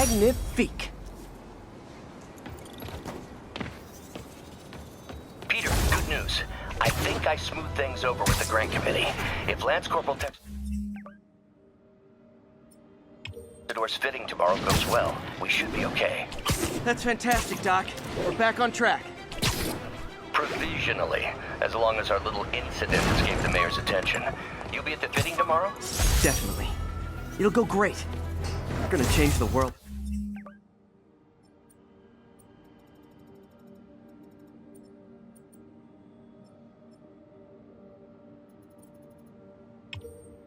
Magnifique. Peter, good news. I think I smoothed things over with the grant committee. If Lance Corporal Texidor's fitting tomorrow goes well, we should be okay. That's fantastic, Doc. We're back on track. Provisionally, as long as our little incident escaped the mayor's attention. You'll be at the fitting tomorrow? Definitely. It'll go great. We're gonna change the world.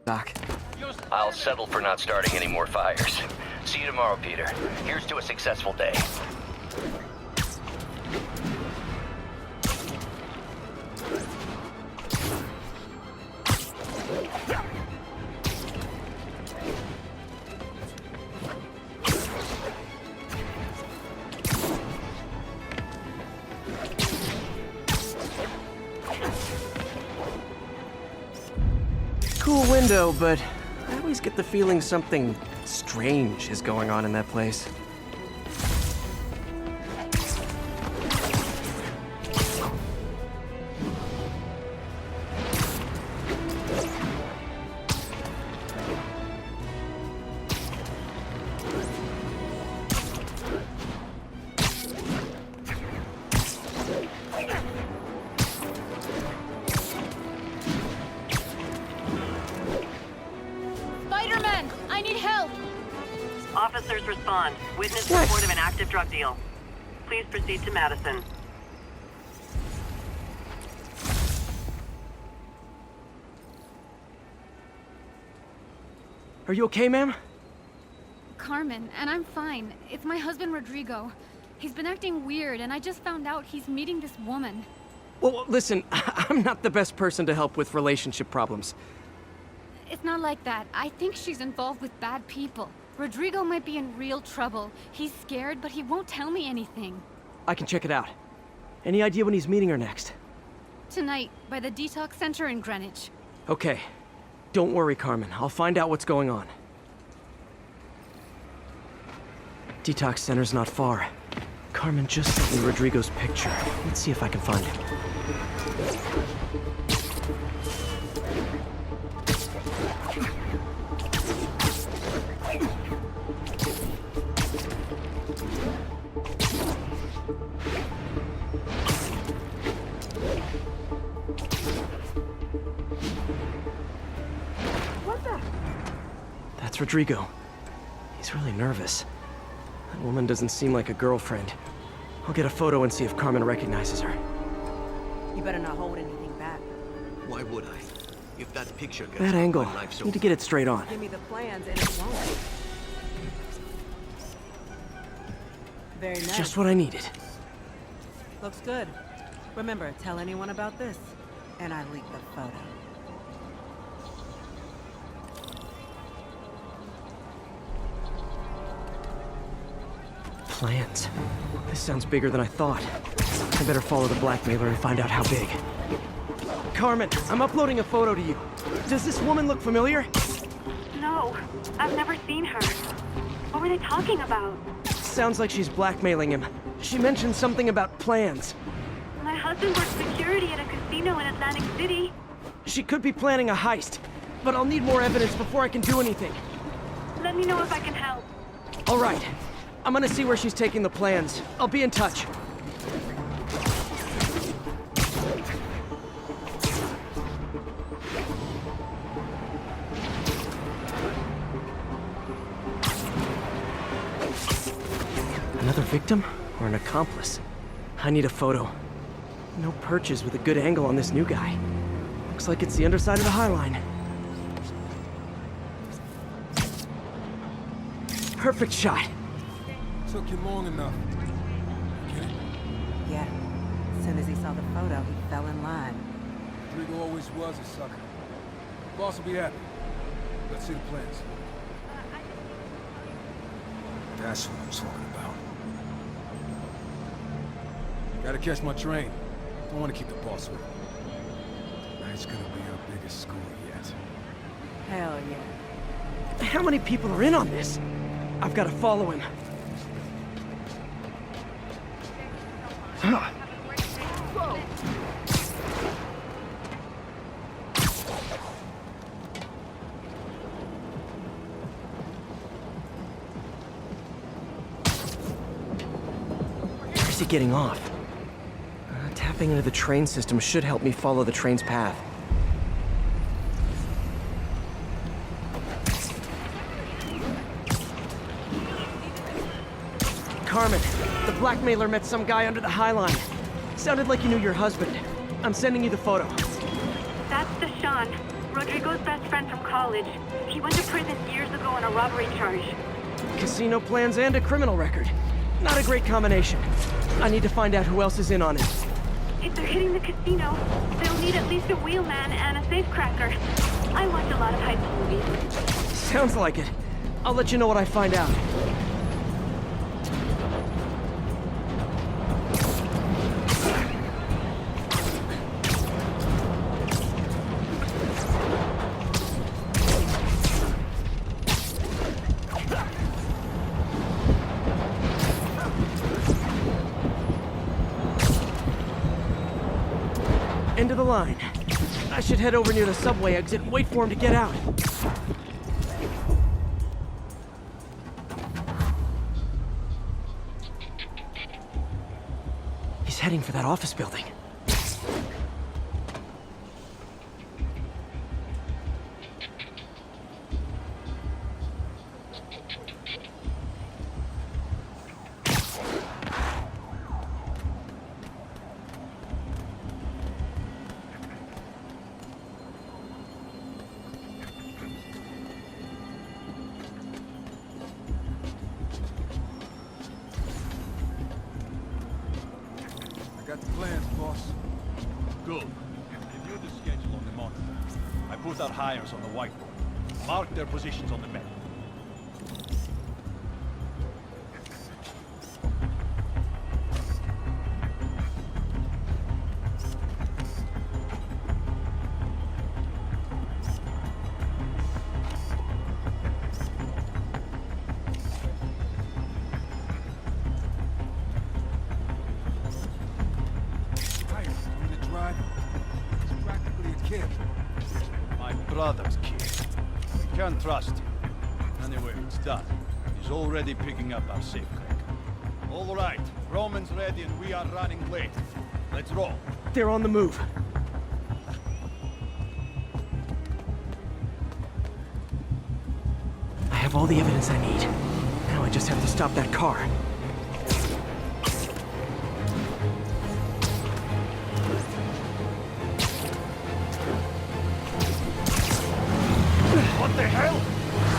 Doc. I'll settle for not starting any more fires. See you tomorrow, Peter. Here's to a successful day. Cool window, but I always get the feeling something strange is going on in that place. I need help! Officers respond. Witness report of an active drug deal. Please proceed to Madison. Are you okay, ma'am? Carmen, and I'm fine. It's my husband, Rodrigo. He's been acting weird, and I just found out he's meeting this woman. Well, listen, I'm not the best person to help with relationship problems. It's not like that. I think she's involved with bad people. Rodrigo might be in real trouble. He's scared, but he won't tell me anything. I can check it out. Any idea when he's meeting her next? Tonight, by the detox center in Greenwich. Okay. Don't worry, Carmen. I'll find out what's going on. Detox center's not far. Carmen just sent me Rodrigo's picture. Let's see if I can find him. That's Rodrigo. He's really nervous. That woman doesn't seem like a girlfriend. I'll get a photo and see if Carmen recognizes her. You better not hold anything back. Why would I? If that picture gets That angle. my life's Need to get it straight on. Give me the plans and it won't. Very nice. Just what I needed. Looks good. Remember, tell anyone about this. And I leaked the photo. Plans. This sounds bigger than I thought. I better follow the blackmailer and find out how big. Carmen, I'm uploading a photo to you. Does this woman look familiar? No, I've never seen her. What were they talking about? Sounds like she's blackmailing him. She mentioned something about plans. My husband works security at a casino in Atlantic City. She could be planning a heist, but I'll need more evidence before I can do anything. Let me know if I can help. All right. I'm gonna see where she's taking the plans. I'll be in touch. Another victim or an accomplice? I need a photo. No perches with a good angle on this new guy. Looks like it's the underside of the High Line. Perfect shot. Took you long enough. Get it? Yeah. As soon as he saw the photo, he fell in line. Rodrigo always was a sucker. Boss will be happy. Let's see the plans. That's what I'm talking about. Gotta catch my train. Don't want to keep the boss with me. Tonight's gonna be our biggest score yet. Hell yeah. How many people are in on this? I've got to follow him. Where's he getting off? Tapping into the train system should help me follow the train's path. Carmen, the blackmailer met some guy under the High Line. Sounded like you knew your husband. I'm sending you the photo. That's Deshaun, Rodrigo's best friend from college. He went to prison years ago on a robbery charge. Casino plans and a criminal record. Not a great combination. I need to find out who else is in on it. If they're hitting the casino, they'll need at least a wheelman and a safecracker. I watch a lot of heist movies. Sounds like it. I'll let you know what I find out. End of the line. I should head over near the subway exit and wait for him to get out. He's heading for that office building. Got the plans, boss. Good. Review the schedule on the monitor. I put our hires on the whiteboard. Mark their positions on the map. He's practically a kid. My brother's kid. We can't trust him. Anyway, it's done. He's already picking up our safecracker. All right, Roman's ready and we are running late. Let's roll. They're on the move. I have all the evidence I need. Now I just have to stop that car. What the hell?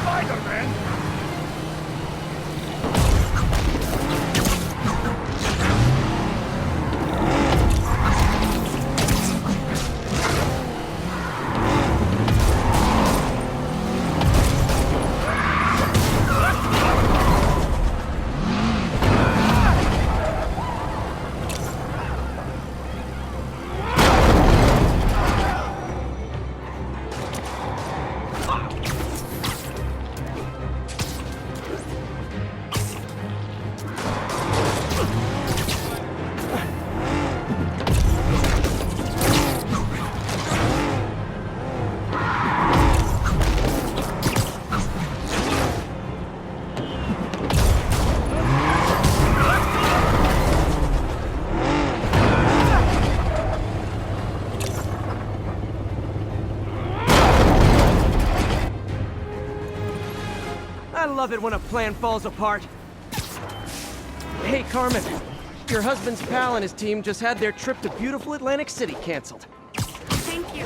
Spider-Man! I love it when a plan falls apart. Hey, Carmen. Your husband's pal and his team just had their trip to beautiful Atlantic City canceled. Thank you.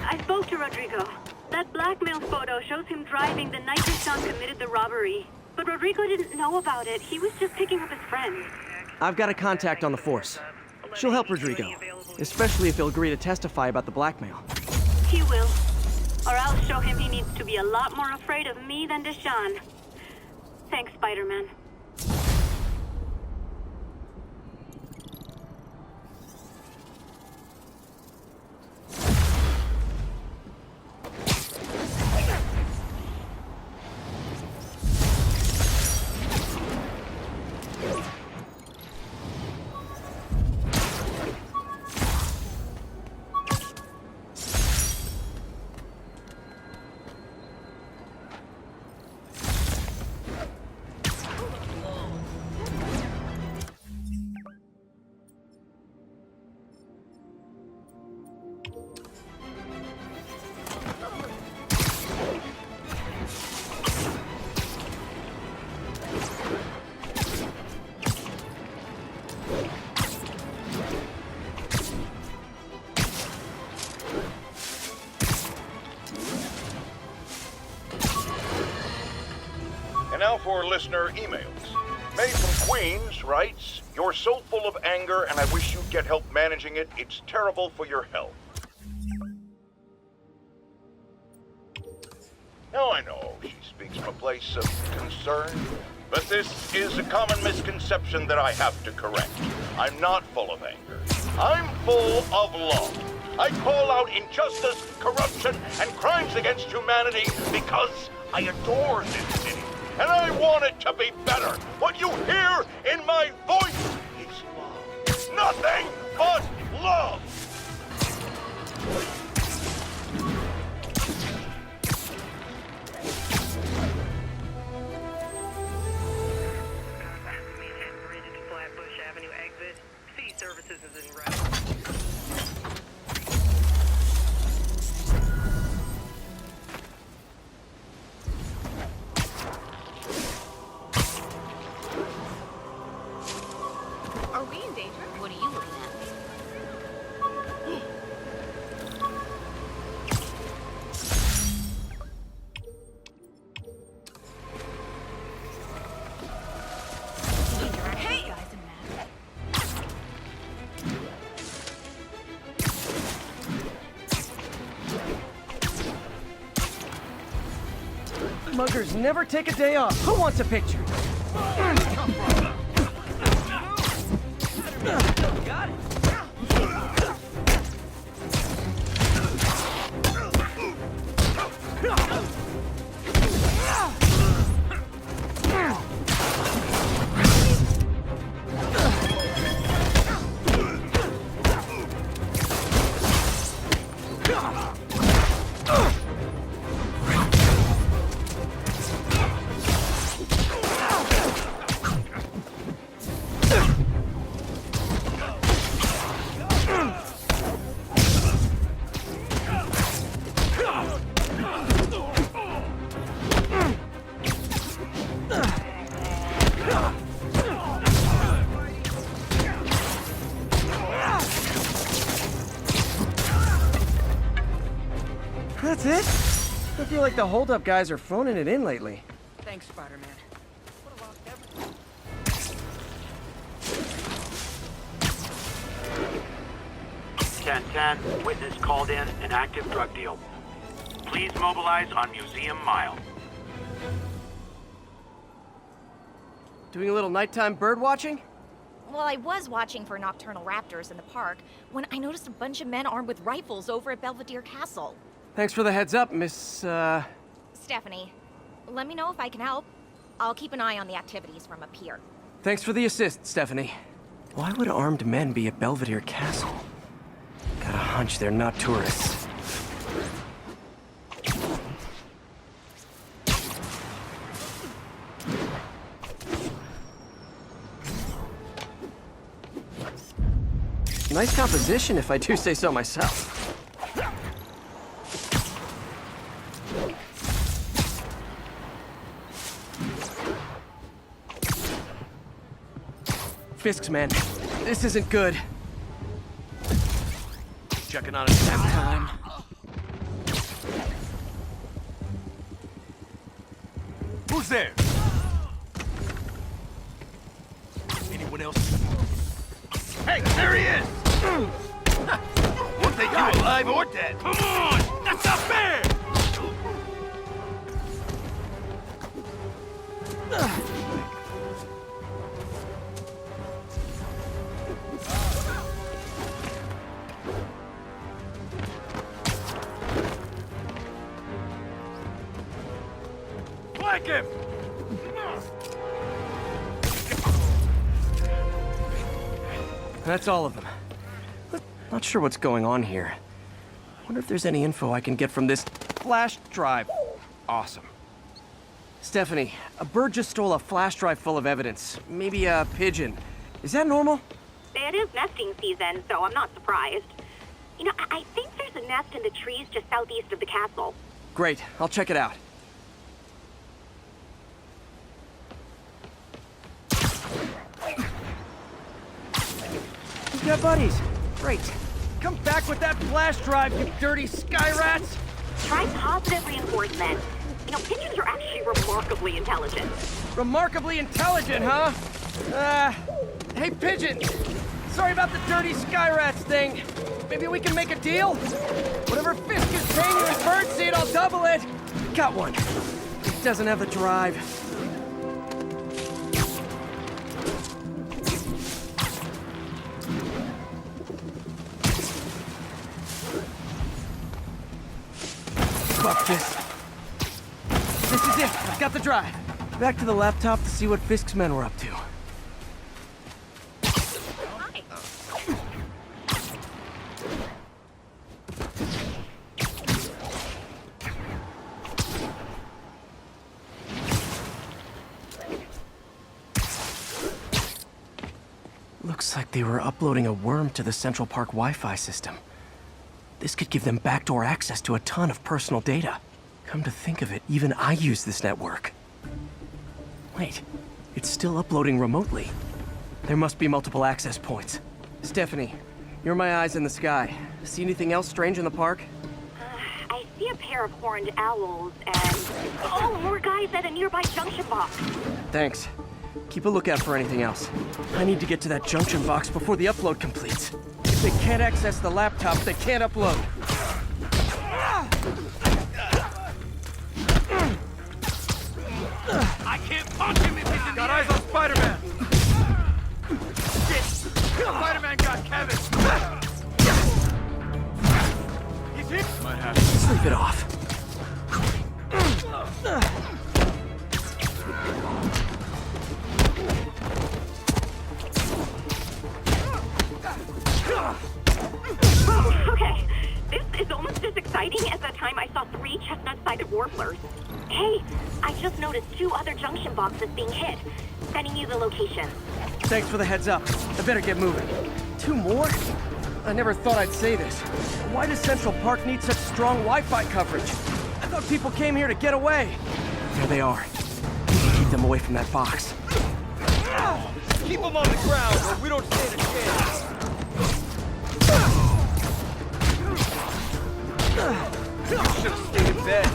I spoke to Rodrigo. That blackmail photo shows him driving the night Deshaun committed the robbery. But Rodrigo didn't know about it. He was just picking up his friend. I've got a contact on the force. She'll help Rodrigo, especially if he'll agree to testify about the blackmail. He will. Or I'll show him he needs to be a lot more afraid of me than Deshaun. Thanks, Spider-Man. for listener emails. May from Queens writes, "You're so full of anger and I wish you'd get help managing it. It's terrible for your health." Now I know she speaks from a place of concern, but this is a common misconception that I have to correct. I'm not full of anger. I'm full of love. I call out injustice, corruption, and crimes against humanity because I adore this city. And I want it to be better. What you hear in my voice is love. Nothing but love. Flatbush Avenue exit. C services is en route. Are we in danger? What are you looking at? Hey! Guys in Muggers never take a day off. Who wants a picture? Got it. That's it? I feel like the hold-up guys are phoning it in lately. Thanks, Spider-Man. 10-10, witness called in an active drug deal. Please mobilize on Museum Mile. Doing a little nighttime bird watching? Well, I was watching for nocturnal raptors in the park when I noticed a bunch of men armed with rifles over at Belvedere Castle. Thanks for the heads up, Miss, Stephanie, let me know if I can help. I'll keep an eye on the activities from up here. Thanks for the assist, Stephanie. Why would armed men be at Belvedere Castle? Got a hunch they're not tourists. Nice composition, if I do say so myself. Fisk's man, this isn't good. Checking on a nap time. Who's there? Anyone else? Hey, there he is! We'll take you alive or dead. Come on! That's not fair! Flank him! That's all of them. Not sure what's going on here. Wonder if there's any info I can get from this flash drive. Awesome. Stephanie, a bird just stole a flash drive full of evidence. Maybe a pigeon. Is that normal? It is nesting season, so I'm not surprised. You know, I think there's a nest in the trees just southeast of the castle. Great, I'll check it out. We've got buddies. Great. Come back with that flash drive, you dirty sky rats! Try positive reinforcement. You pigeons are actually remarkably intelligent. Remarkably intelligent, huh? Hey, Pigeon! Sorry about the dirty sky rats thing. Maybe we can make a deal? Whatever Fisk is paying you in birdseed, I'll double it! Got one. It doesn't have the drive. Fuck this. This is it. I've got the drive. Back to the laptop to see what Fisk's men were up to. Looks like they were uploading a worm to the Central Park Wi-Fi system. This could give them backdoor access to a ton of personal data. Come to think of it, even I use this network. Wait, it's still uploading remotely. There must be multiple access points. Stephanie, you're my eyes in the sky. See anything else strange in the park? I see a pair of horned owls and... Oh, more guys at a nearby junction box. Thanks. Keep a lookout for anything else. I need to get to that junction box before the upload completes. If they can't access the laptop, they can't upload. I can't punch him if he's in Got eyes on Spider-Man! Shit! Spider-Man got Kevin! He's hit! Might have to. Sleep it off. Okay, this is almost as exciting as that time I saw 3 chestnut-sided warblers. Hey, I just noticed 2 other junction boxes being hit. Sending you the location. Thanks for the heads up. I better get moving. 2 more? I never thought I'd say this. Why does Central Park need such strong Wi-Fi coverage? I thought people came here to get away. There they are. Keep them away from that box. Keep him on the ground or we don't stand a chance! You should have stayed in bed.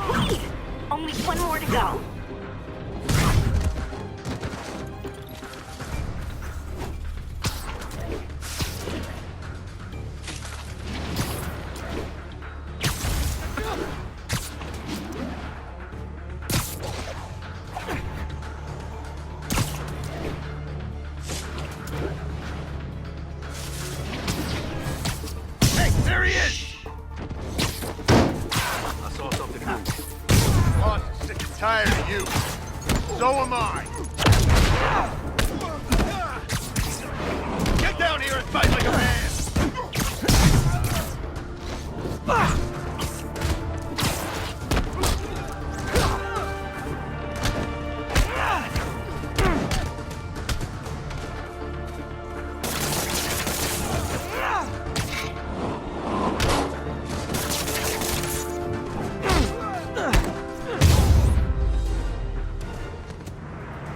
Wait! Only 1 more to go. Hey, there he is! I saw something happen. Boss is sick and tired of you. So am I. Get down here and fight like a man.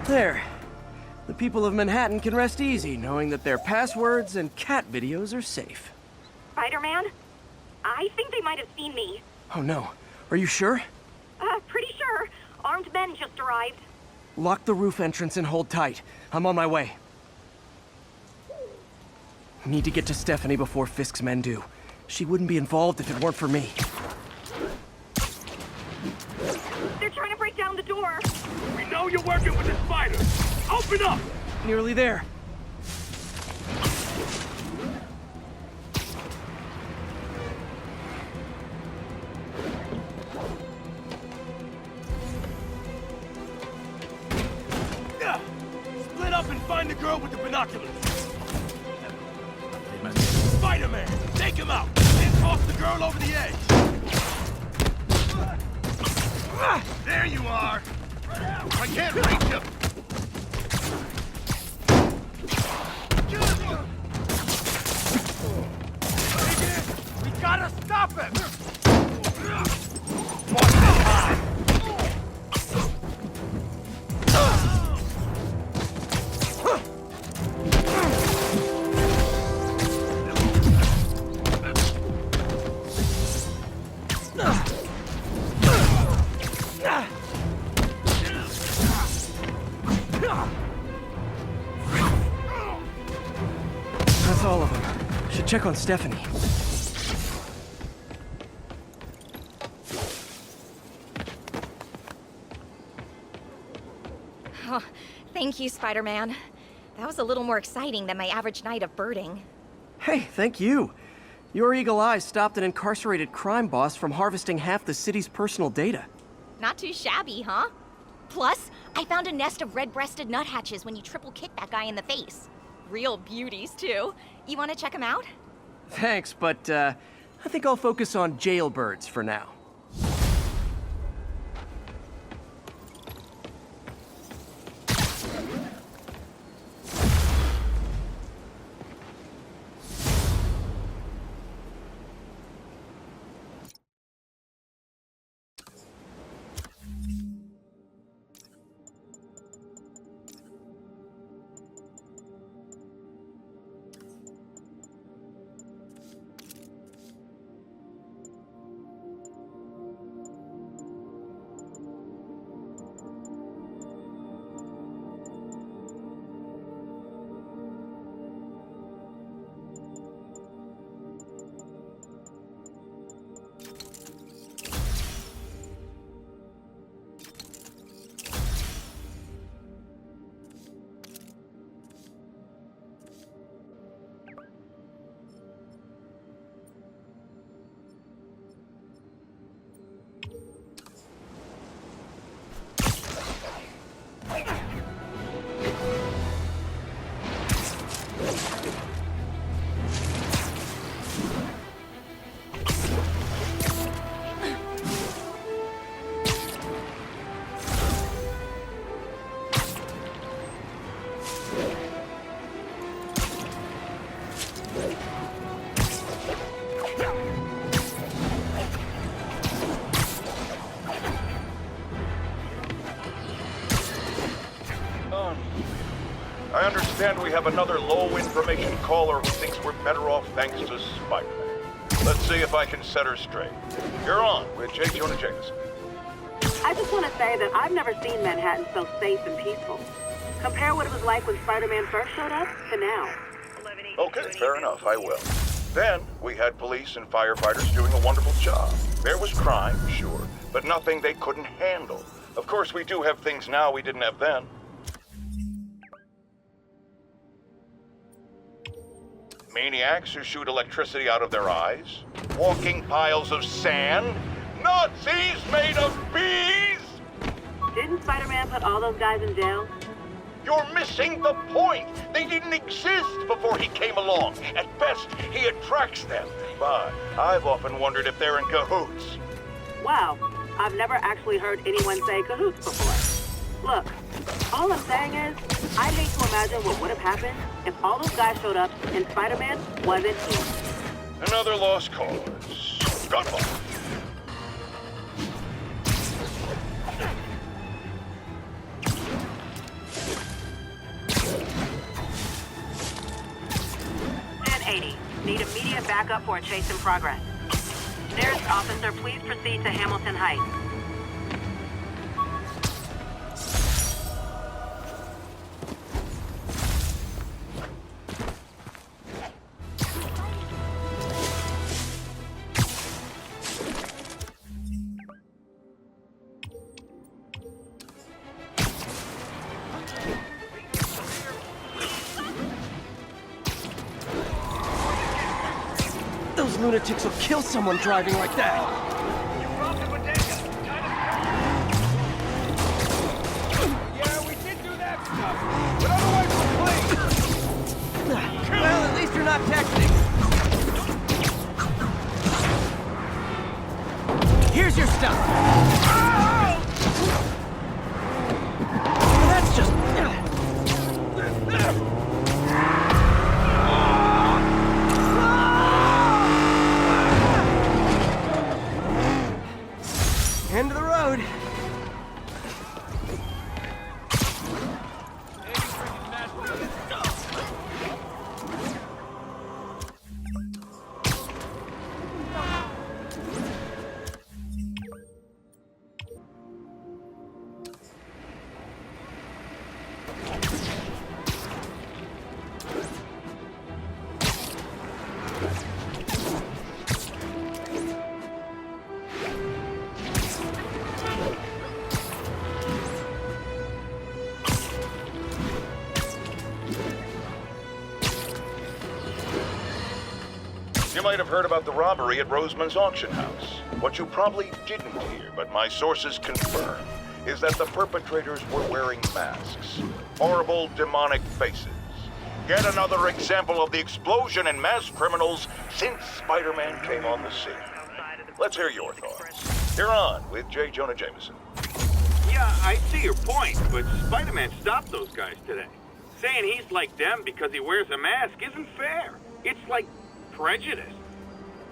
There. The people of Manhattan can rest easy knowing that their passwords and cat videos are safe. Spider-Man? I think they might have seen me. Oh no. Are you sure? Pretty sure. Armed men just arrived. Lock the roof entrance and hold tight. I'm on my way. Need to get to Stephanie before Fisk's men do. She wouldn't be involved if it weren't for me. They're trying to break down the door. We know you're working with the spider. Open up! Nearly there. Split up and find the girl with the binoculars. Spider-Man, take him out and toss the girl over the edge. There you are. I can't reach him. We gotta stop him! Watch this time! all of them. Should check on Stephanie. Oh, thank you, Spider-Man. That was a little more exciting than my average night of birding. Hey, thank you. Your eagle eyes stopped an incarcerated crime boss from harvesting half the city's personal data. Not too shabby, huh? Plus, I found a nest of red-breasted nuthatches when you triple kicked that guy in the face. Real beauties, too. You want to check them out? Thanks, but I think I'll focus on jailbirds for now. I understand we have another low-information caller who thinks we're better off thanks to Spider-Man. Let's see if I can set her straight. You're on with J. Jonah Jameson. I just want to say that I've never seen Manhattan so safe and peaceful. Compare what it was like when Spider-Man first showed up to now. Okay, fair enough, I will. Then, we had police and firefighters doing a wonderful job. There was crime, sure, but nothing they couldn't handle. Of course, we do have things now we didn't have then. Maniacs who shoot electricity out of their eyes, walking piles of sand, Nazis made of bees! Didn't Spider-Man put all those guys in jail? You're missing the point! They didn't exist before he came along. At best, he attracts them. But I've often wondered if they're in cahoots. Wow, I've never actually heard anyone say cahoots before. Look, all I'm saying is, I hate to imagine what would have happened if all those guys showed up and Spider-Man wasn't here. Another lost cause. Gun ball. Need immediate backup for a chase in progress. Nearest officer, please proceed to Hamilton Heights. Those lunatics will kill someone driving like that. Yeah, we did do that stuff. But otherwise we're clean. Well, at least you're not texting. Here's your stuff. That's just... End of the road. You might have heard about the robbery at Roseman's auction house. What you probably didn't hear, but my sources confirm, is that the perpetrators were wearing masks. Horrible, demonic faces. Yet another example of the explosion in mass criminals since Spider-Man came on the scene. Let's hear your thoughts. You're on with J. Jonah Jameson. Yeah, I see your point, but Spider-Man stopped those guys today. Saying he's like them because he wears a mask isn't fair. It's like prejudice.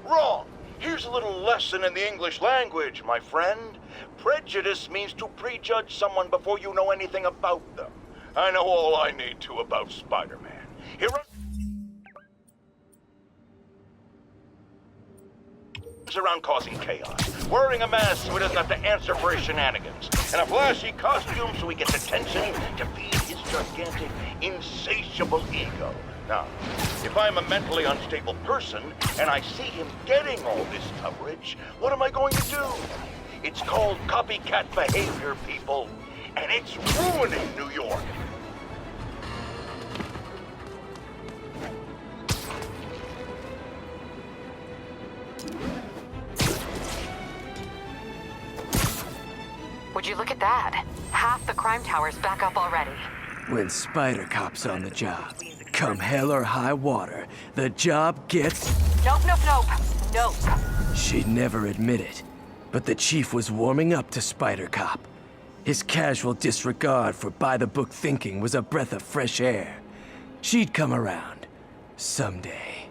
Wrong. Here's a little lesson in the English language, my friend. Prejudice means to prejudge someone before you know anything about them. I know all I need to about Spider-Man. He runs around causing chaos, wearing a mask so he doesn't have to answer for his shenanigans, and a flashy costume so he gets attention to feed his gigantic, insatiable ego. Now, if I'm a mentally unstable person and I see him getting all this coverage, what am I going to do? It's called copycat behavior, people, and it's ruining New York. Would you look at that? Half the crime tower's back up already. When Spider Cop's on the job, come hell or high water, the job gets... Nope, nope, nope. Nope. She'd never admit it, but the chief was warming up to Spider Cop. His casual disregard for by-the-book thinking was a breath of fresh air. She'd come around. Someday.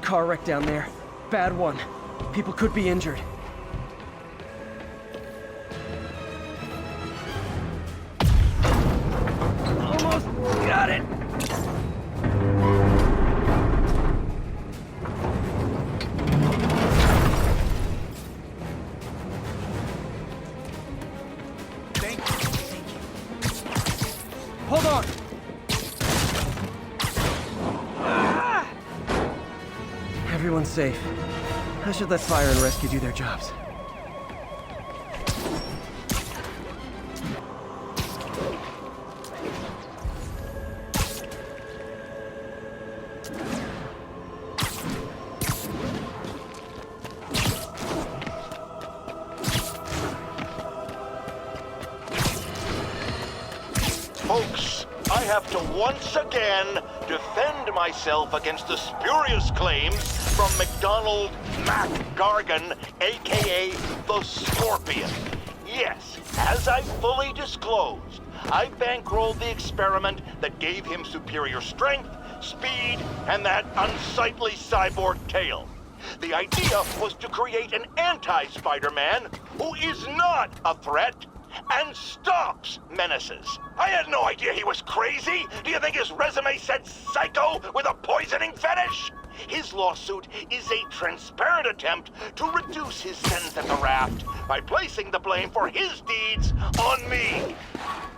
Car wreck down there. Bad one. People could be injured. Almost got it! Thank you. Hold on! Everyone's safe. I should let fire and rescue do their jobs. Folks, I have to once again defend myself against the spurious claims from McDonald Mac Gargan, aka the Scorpion. Yes, as I fully disclosed, I bankrolled the experiment that gave him superior strength, speed, and that unsightly cyborg tail. The idea was to create an anti-Spider-Man who is not a threat and stops menaces. I had no idea he was crazy. Do you think his resume said psycho with a poisoning fetish? His lawsuit is a transparent attempt to reduce his sentence at the raft by placing the blame for his deeds on me.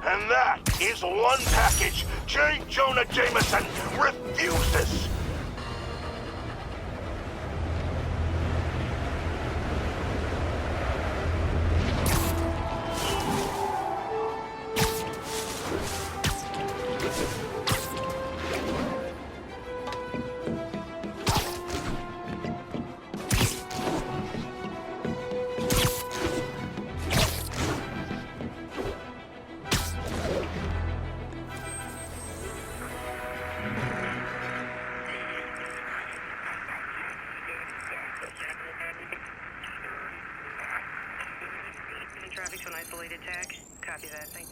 And that is one package J. Jonah Jameson refuses. Traffic to an isolated tag. Copy that. Thanks.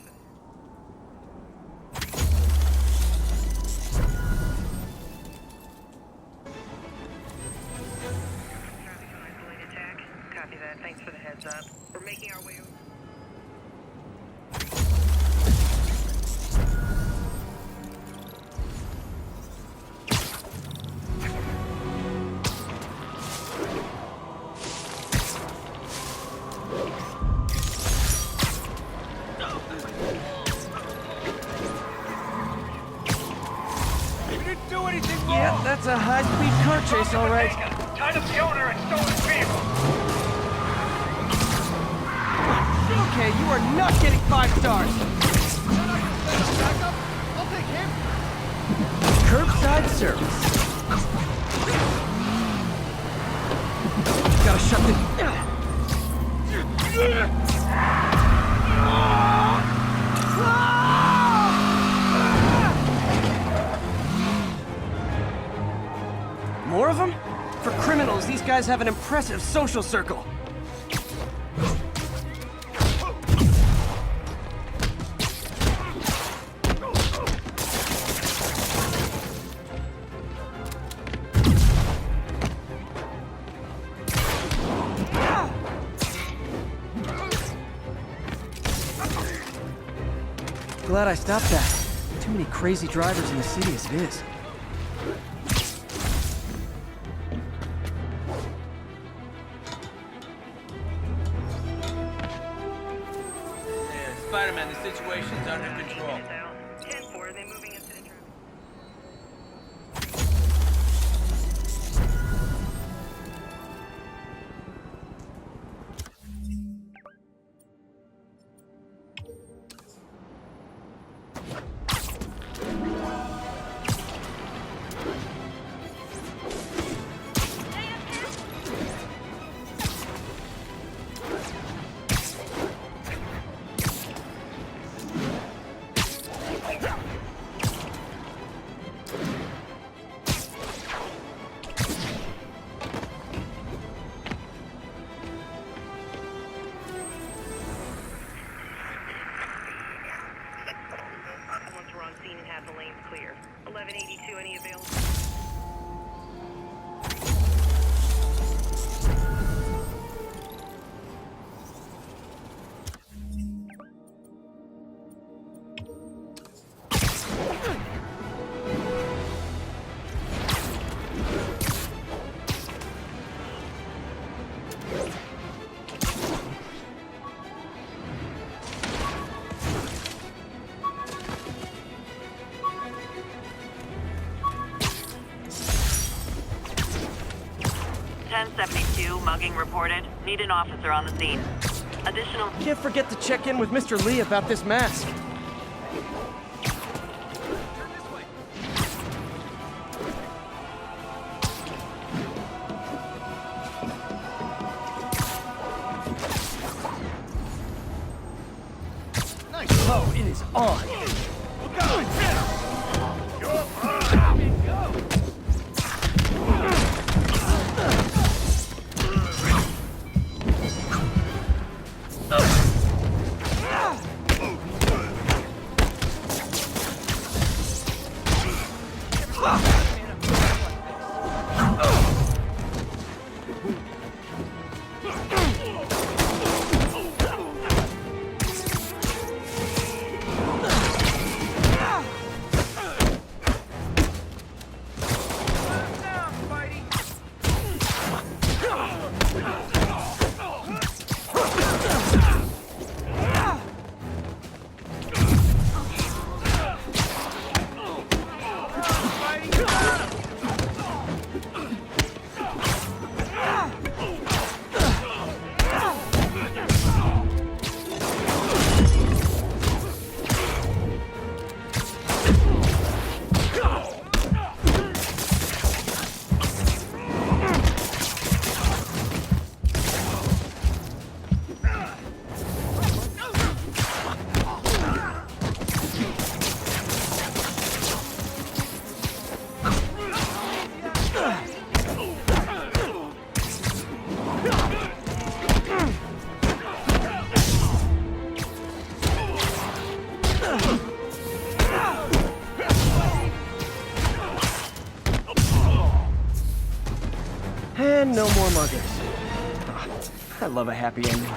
Traffic to an isolated tag. Copy that. Thanks for the heads up. We're making our way over. chase all right? Tied up the owner and stole his vehicle. Okay, you are not getting 5 stars. I'll take him. Curbside service. Gotta shut the... More of them? For criminals, these guys have an impressive social circle. Glad I stopped that. Too many crazy drivers in the city as it is. Spider-Man, the situation's under control. 10-4, are they moving into the traffic? Once we're on scene and have the lanes clear. 1182, any available? Mugging reported. Need an officer on the scene. Additional... Can't forget to check in with Mr. Lee about this mask. Nice. Oh, it is on. Look out! Hit him! You're on! Go! And no more muggers. I love a happy ending.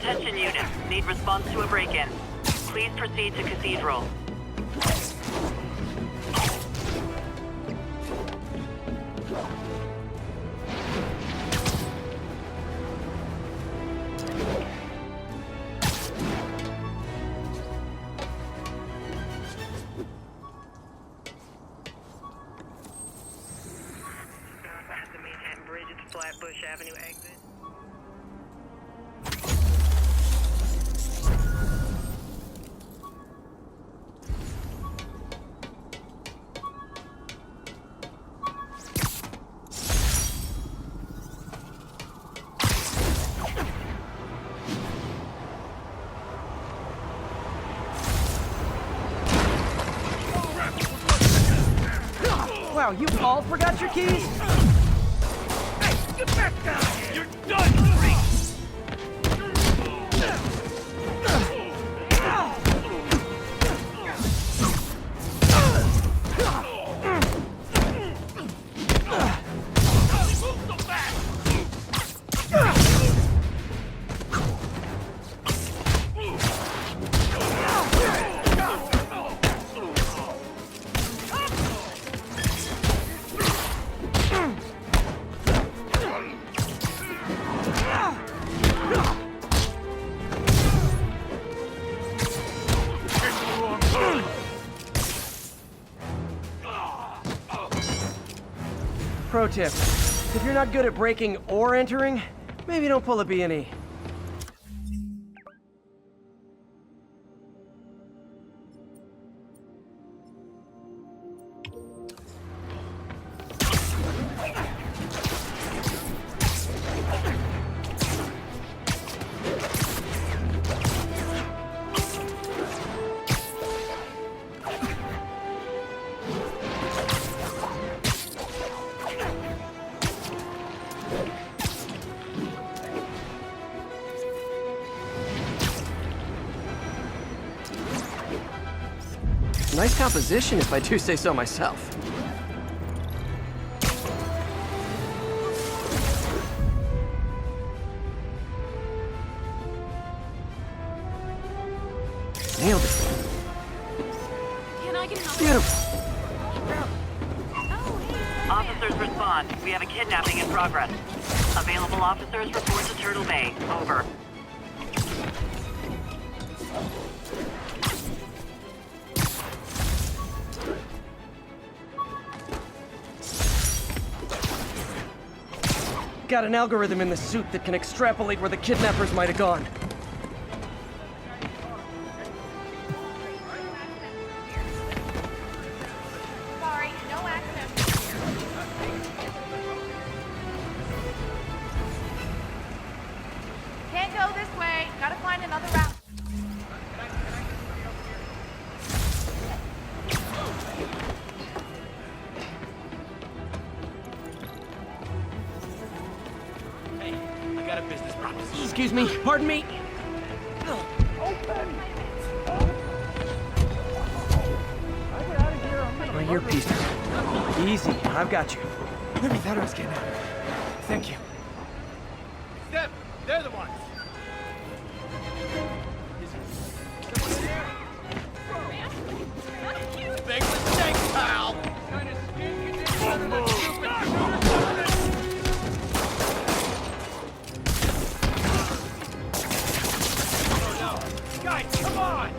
Attention units. Need response to a break-in. Please proceed to Cathedral. Past the Manhattan Bridge at the Flatbush Avenue exit. Wow, you all forgot your keys? Hey, get back down here! You're done, freak! Pro tip, if you're not good at breaking or entering, maybe don't pull a B&E. Nice composition, if I do say so myself. Nailed it. Can I get an Beautiful. Officers respond. We have a kidnapping in progress. Available officers report to Turtle Bay. Over. Got an algorithm in the suit that can extrapolate where the kidnappers might have gone. Sorry, no access. Can't go this way. Gotta find another route. Excuse me, pardon me. My earpiece. Easy, I've got you. Let me thought I was getting out. Thank you. Step, they're the ones. Big mistake, pal. Guys, come on!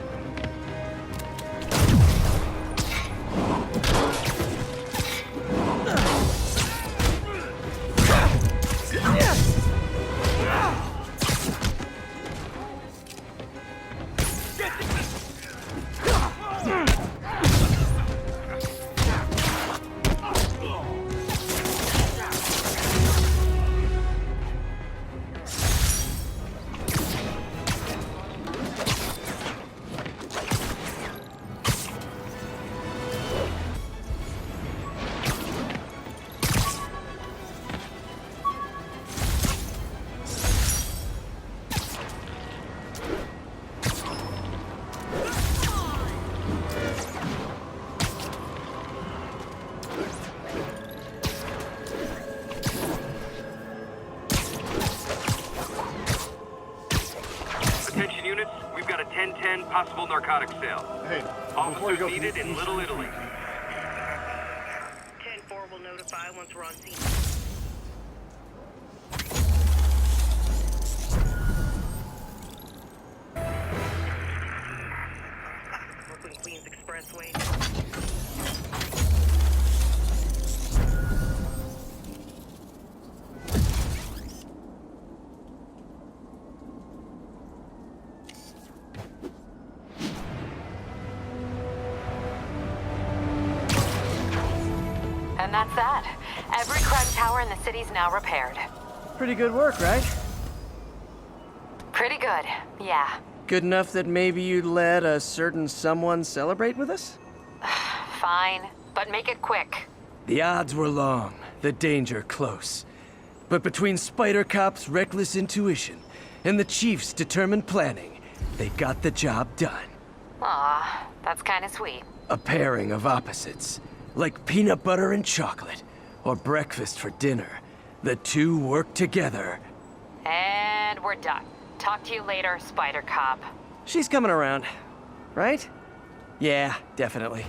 1010 possible narcotic sale. Hey, Officers needed in Little Italy. 10-4 will notify once we're on scene. Brooklyn Queens Expressway. And that's that. Every crime tower in the city's now repaired. Pretty good work, right? Pretty good, yeah. Good enough that maybe you'd let a certain someone celebrate with us? Fine, but make it quick. The odds were long, the danger close. But between Spider Cop's reckless intuition and the Chief's determined planning, they got the job done. Aw, that's kinda sweet. A pairing of opposites, like peanut butter and chocolate, or breakfast for dinner. The two work together. And we're done. Talk to you later, Spider Cop. She's coming around, right? Yeah, definitely.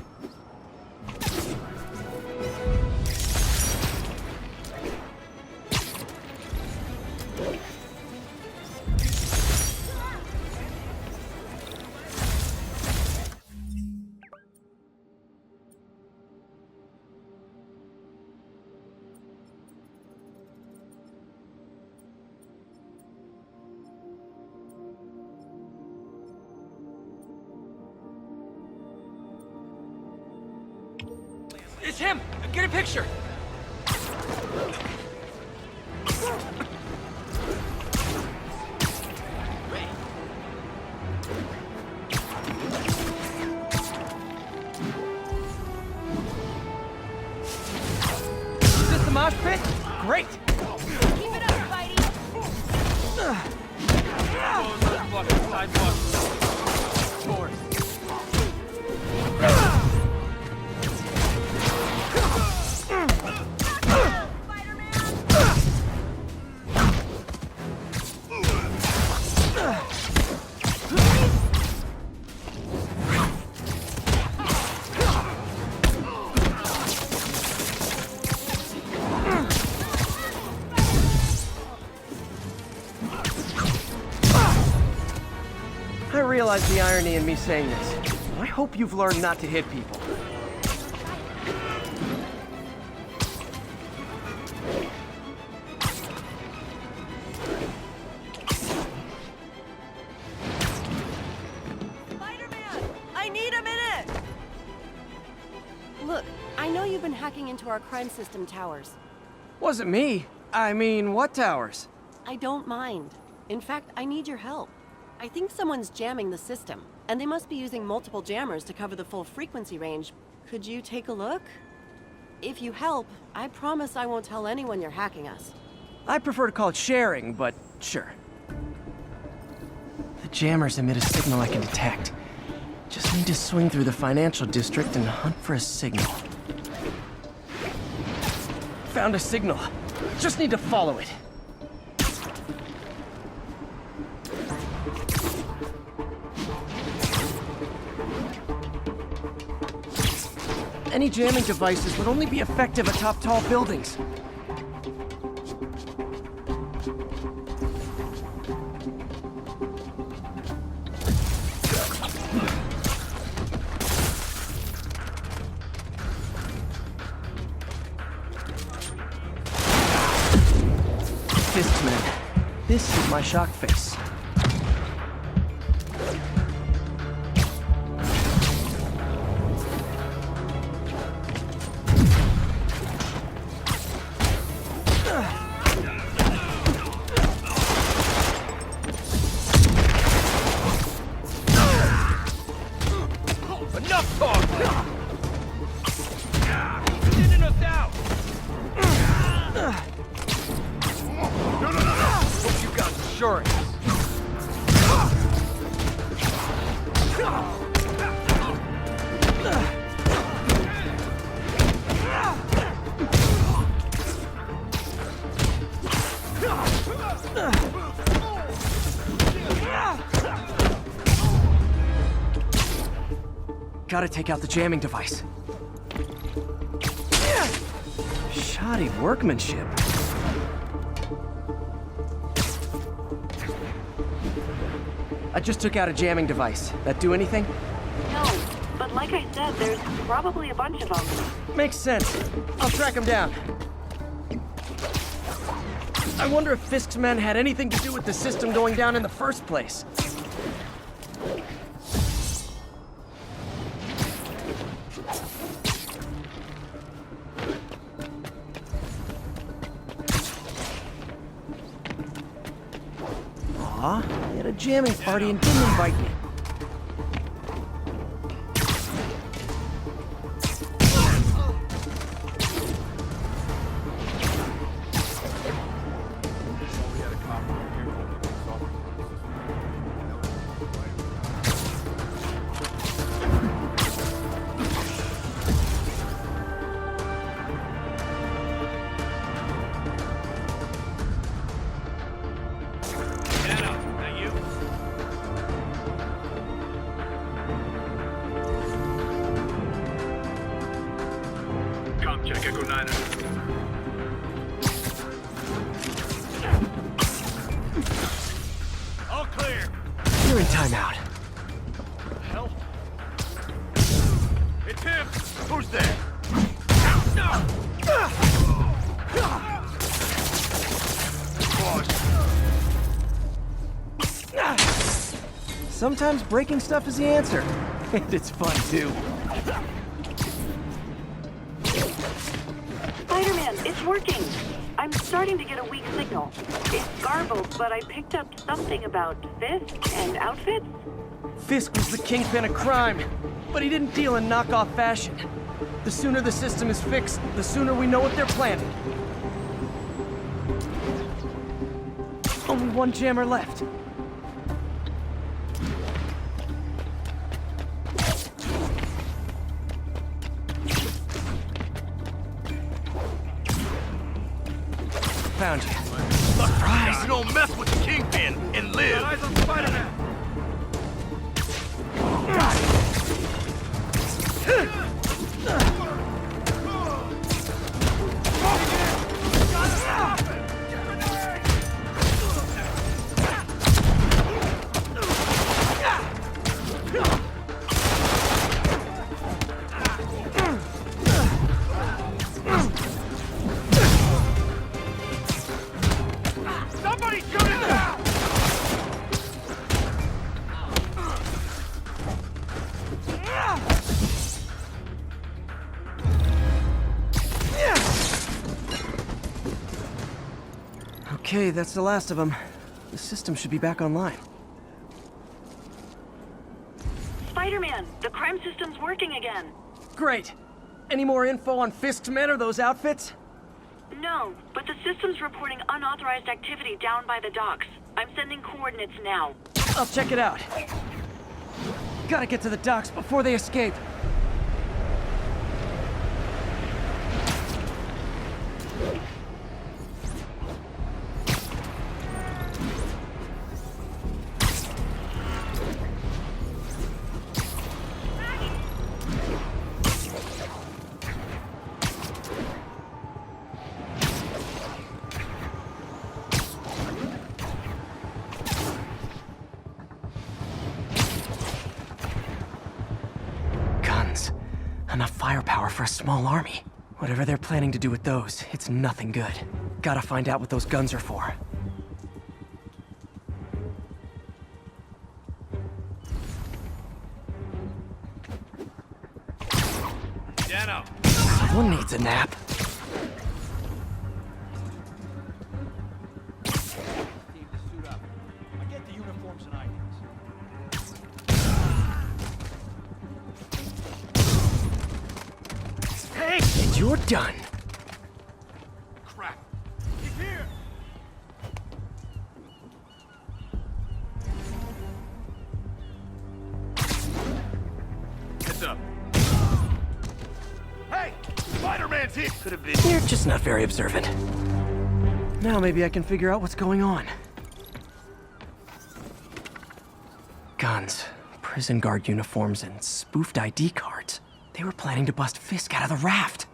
It's him! Get a picture! Is this the mosh pit? Great! Keep it up, Spidey! I realize the irony in me saying this. I hope you've learned not to hit people. Spider-Man! I need a minute! Look, I know you've been hacking into our crime system towers. Wasn't me. I mean, what towers? I don't mind. In fact, I need your help. I think someone's jamming the system, and they must be using multiple jammers to cover the full frequency range. Could you take a look? If you help, I promise I won't tell anyone you're hacking us. I prefer to call it sharing, but sure. The jammers emit a signal I can detect. Just need to swing through the financial district and hunt for a signal. Found a signal. Just need to follow it. Any jamming devices would only be effective atop tall buildings. Fistman. This is my shock face. Enough talk! Thinning us out! Hope you got insurance. Gotta take out the jamming device. Shoddy workmanship. I just took out a jamming device. That do anything? No, but like I said, there's probably a bunch of them. Makes sense. I'll track him down. I wonder if Fisk's men had anything to do with the system going down in the first place. Aw, they had a jamming party and didn't invite me. Check Echo 9. All clear. You're in timeout. Hell? It's him. Who's there? Sometimes breaking stuff is the answer. And it's fun, too. Spider-Man, it's working. I'm starting to get a weak signal. It's garbled, but I picked up something about Fisk and outfits. Fisk was the kingpin of crime, but he didn't deal in knockoff fashion. The sooner the system is fixed, the sooner we know what they're planning. Only one jammer left. Found you. Surprise! You don't mess with the Kingpin and live! Got eyes on Spider-Man! Got it. Okay, that's the last of them. The system should be back online. Spider-Man, the crime system's working again. Great. Any more info on Fisk's men or those outfits? No, but the system's reporting unauthorized activity down by the docks. I'm sending coordinates now. I'll check it out. Gotta get to the docks before they escape. Enough firepower for a small army. Whatever they're planning to do with those, it's nothing good. Gotta find out what those guns are for. Dano! Someone needs a nap. And you're done. Crap! He's here! Heads up. Hey! Spider-Man's here! Could have been... You're just not very observant. Now maybe I can figure out what's going on. Guns. Prison guard uniforms and spoofed ID cards. They were planning to bust Fisk out of the raft.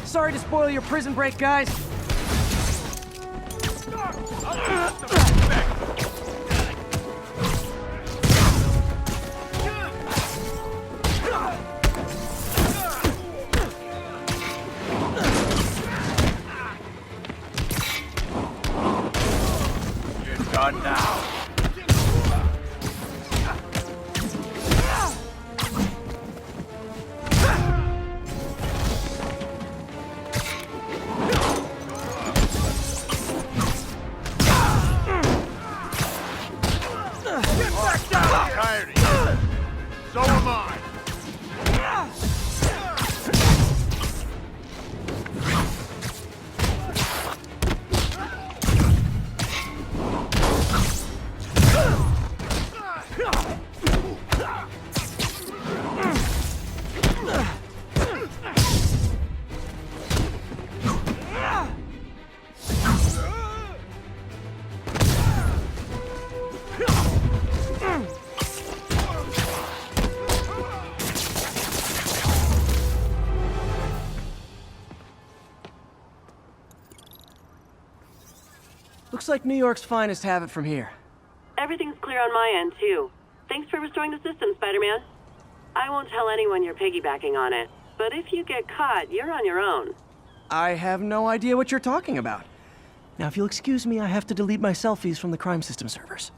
Sorry to spoil your prison break, guys. You're done now. So am I. Looks like New York's finest have it from here. Everything's clear on my end, too. Thanks for restoring the system, Spider-Man. I won't tell anyone you're piggybacking on it, but if you get caught, you're on your own. I have no idea what you're talking about. Now, if you'll excuse me, I have to delete my selfies from the crime system servers.